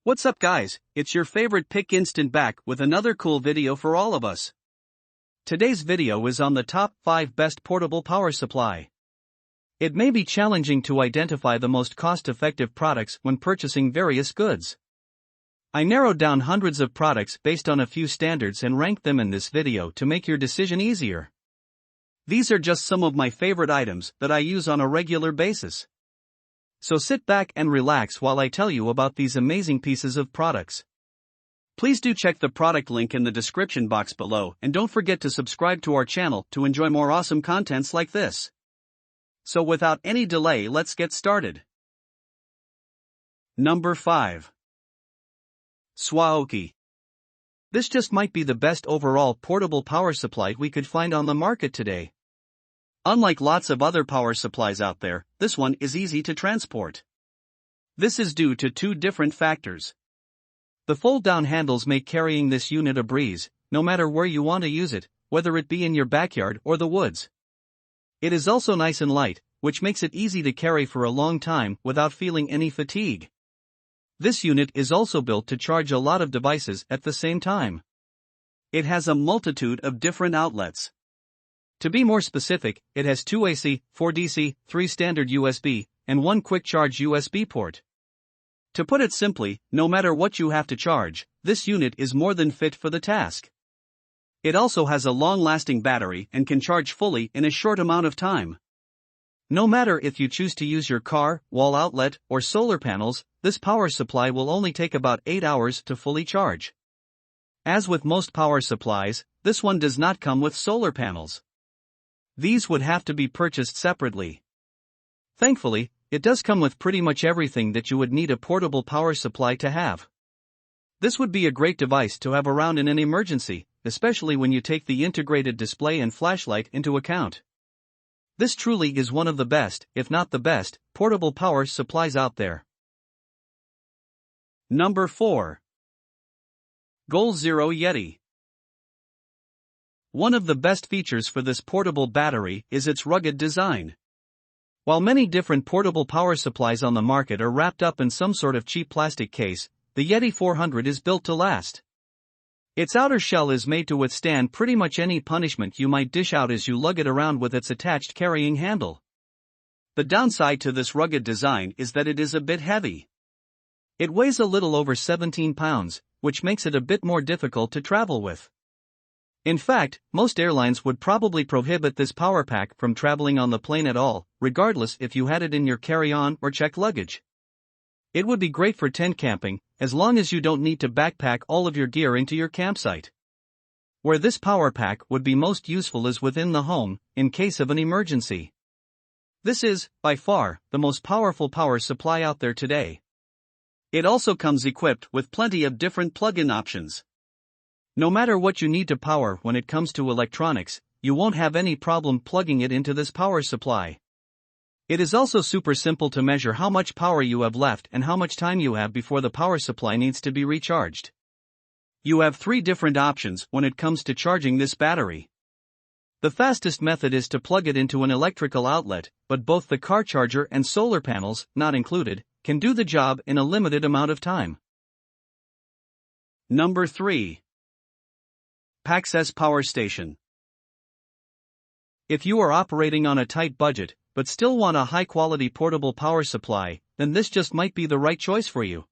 What's up guys, it's your favorite Pick Instant back with another cool video for all of us. Today's video is on the top 5 best portable power supply. It may be challenging to identify the most cost-effective products when purchasing various goods. I narrowed down hundreds of products based on a few standards and ranked them in this video to make your decision easier. These are just some of my favorite items that I use on a regular basis. So sit back and relax while I tell you about these amazing pieces of products. Please do check the product link in the description box below and don't forget to subscribe to our channel to enjoy more awesome contents like this. So without any delay, let's get started. Number 5. Shortvideo. This just might be the best overall portable power supply we could find on the market today. Unlike lots of other power supplies out there, this one is easy to transport. This is due to two different factors. The fold-down handles make carrying this unit a breeze, no matter where you want to use it, whether it be in your backyard or the woods. It is also nice and light, which makes it easy to carry for a long time without feeling any fatigue. This unit is also built to charge a lot of devices at the same time. It has a multitude of different outlets. To be more specific, it has 2 AC, 4 DC, 3 standard USB, and 1 quick charge USB port. To put it simply, no matter what you have to charge, this unit is more than fit for the task. It also has a long-lasting battery and can charge fully in a short amount of time. No matter if you choose to use your car, wall outlet, or solar panels, this power supply will only take about 8 hours to fully charge. As with most power supplies, this one does not come with solar panels. These would have to be purchased separately. Thankfully, it does come with pretty much everything that you would need a portable power supply to have. This would be a great device to have around in an emergency, especially when you take the integrated display and flashlight into account. This truly is one of the best, if not the best, portable power supplies out there. Number 4. Goal Zero Yeti. One of the best features for this portable battery is its rugged design. While many different portable power supplies on the market are wrapped up in some sort of cheap plastic case, the Yeti 400 is built to last. Its outer shell is made to withstand pretty much any punishment you might dish out as you lug it around with its attached carrying handle. The downside to this rugged design is that it is a bit heavy. It weighs a little over 17 pounds, which makes it a bit more difficult to travel with. In fact, most airlines would probably prohibit this power pack from traveling on the plane at all, regardless if you had it in your carry-on or checked luggage. It would be great for tent camping, as long as you don't need to backpack all of your gear into your campsite. Where this power pack would be most useful is within the home, in case of an emergency. This is, by far, the most powerful power supply out there today. It also comes equipped with plenty of different plug-in options. No matter what you need to power when it comes to electronics, you won't have any problem plugging it into this power supply. It is also super simple to measure how much power you have left and how much time you have before the power supply needs to be recharged. You have 3 different options when it comes to charging this battery. The fastest method is to plug it into an electrical outlet, but both the car charger and solar panels, not included, can do the job in a limited amount of time. Number 3. PAX Power Station. If you are operating on a tight budget, but still want a high-quality portable power supply, then this just might be the right choice for you.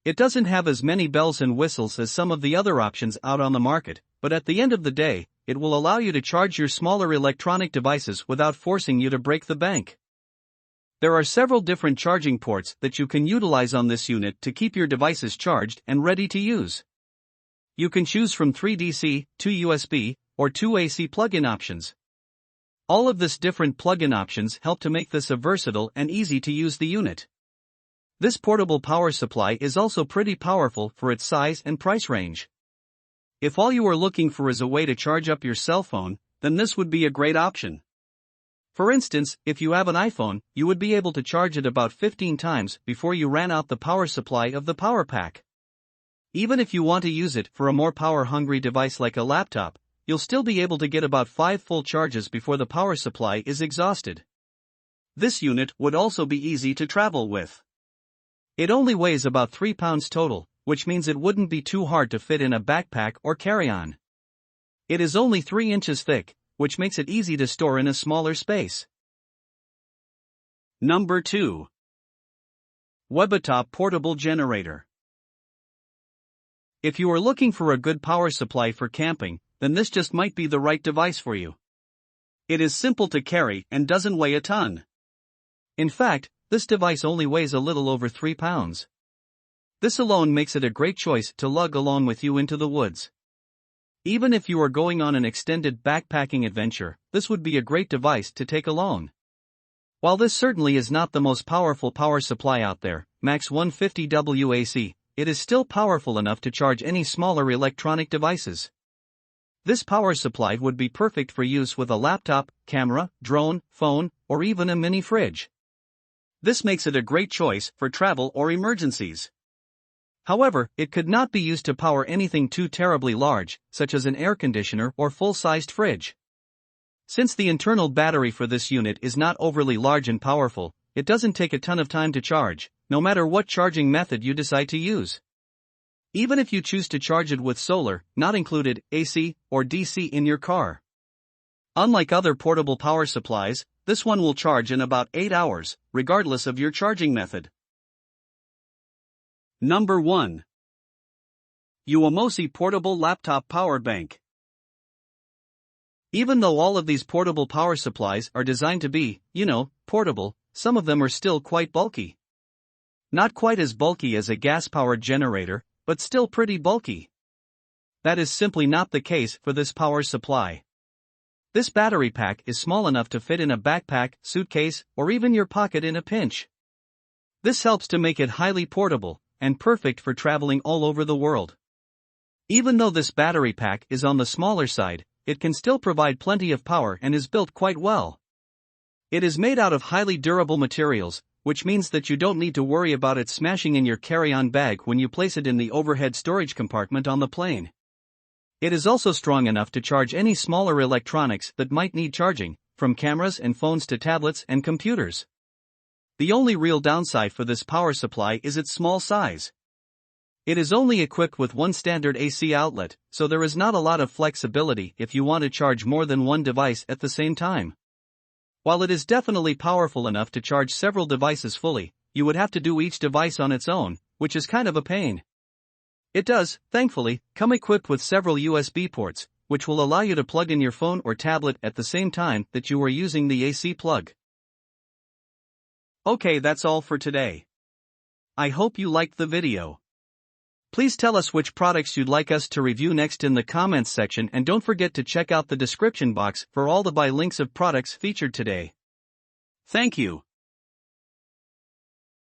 It doesn't have as many bells and whistles as some of the other options out on the market, but at the end of the day, it will allow you to charge your smaller electronic devices without forcing you to break the bank. There are several different charging ports that you can utilize on this unit to keep your devices charged and ready to use. You can choose from 3 DC, 2 USB, or 2 AC plug-in options. All of this different plug-in options help to make this a versatile and easy to use the unit. This portable power supply is also pretty powerful for its size and price range. If all you are looking for is a way to charge up your cell phone, then this would be a great option. For instance, if you have an iPhone, you would be able to charge it about 15 times before you ran out the power supply of the power pack. Even if you want to use it for a more power-hungry device like a laptop, you'll still be able to get about 5 full charges before the power supply is exhausted. This unit would also be easy to travel with. It only weighs about 3 pounds total, which means it wouldn't be too hard to fit in a backpack or carry-on. It is only 3 inches thick, which makes it easy to store in a smaller space. Number 2. Webitop Portable Generator. If you are looking for a good power supply for camping, then this just might be the right device for you. It is simple to carry and doesn't weigh a ton. In fact, this device only weighs a little over 3 pounds. This alone makes it a great choice to lug along with you into the woods. Even if you are going on an extended backpacking adventure, this would be a great device to take along. While this certainly is not the most powerful power supply out there, max 150 WAC, it is still powerful enough to charge any smaller electronic devices. This power supply would be perfect for use with a laptop, camera, drone, phone, or even a mini fridge. This makes it a great choice for travel or emergencies. However, it could not be used to power anything too terribly large, such as an air conditioner or full-sized fridge. Since the internal battery for this unit is not overly large and powerful, it doesn't take a ton of time to charge, no matter what charging method you decide to use. Even if you choose to charge it with solar, not included, AC, or DC in your car. Unlike other portable power supplies, this one will charge in about 8 hours, regardless of your charging method. Number 1. Uomosi Portable Laptop Power Bank. Even though all of these portable power supplies are designed to be, portable, some of them are still quite bulky. Not quite as bulky as a gas-powered generator, but still pretty bulky. That is simply not the case for this power supply. This battery pack is small enough to fit in a backpack, suitcase, or even your pocket in a pinch. This helps to make it highly portable, and perfect for traveling all over the world. Even though this battery pack is on the smaller side, it can still provide plenty of power and is built quite well. It is made out of highly durable materials, which means that you don't need to worry about it smashing in your carry-on bag when you place it in the overhead storage compartment on the plane. It is also strong enough to charge any smaller electronics that might need charging, from cameras and phones to tablets and computers. The only real downside for this power supply is its small size. It is only equipped with one standard AC outlet, so there is not a lot of flexibility if you want to charge more than one device at the same time. While it is definitely powerful enough to charge several devices fully, you would have to do each device on its own, which is kind of a pain. It does, thankfully, come equipped with several USB ports, which will allow you to plug in your phone or tablet at the same time that you are using the AC plug. Okay, that's all for today. I hope you liked the video. Please tell us which products you'd like us to review next in the comments section, and don't forget to check out the description box for all the buy links of products featured today. Thank you.